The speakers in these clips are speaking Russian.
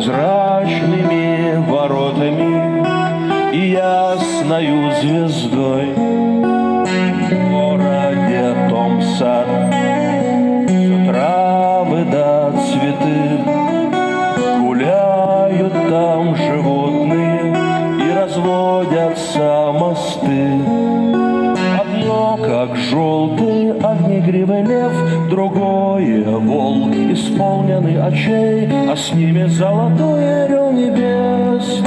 прозрачными воротами и ясною звездой. В городе том сад, все травы да цветы, гуляют там животные и разводятся мосты. Одно, как желтый огнегривый лев, другое — волк, исполненный очей, а с ними золотой орел небес,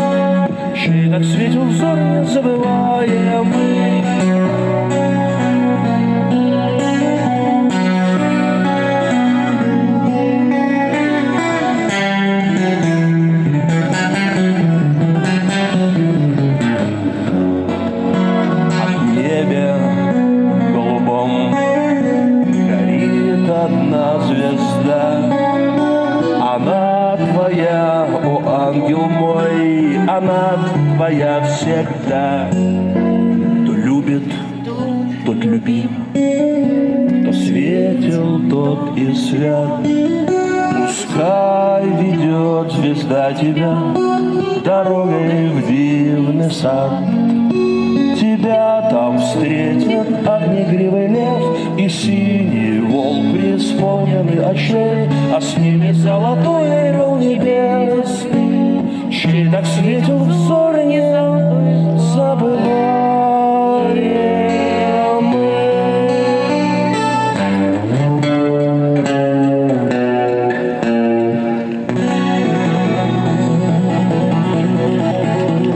чей так светил взор незабываемый. Одна звезда, она твоя, о ангел мой, она твоя всегда. Кто любит, тот любим, кто светил, тот и свят. Пускай ведет звезда тебя дорогой в дивный сад. Тебя там встретят огнегривый лев и синий волк, преисполненный очей, а с ними золотой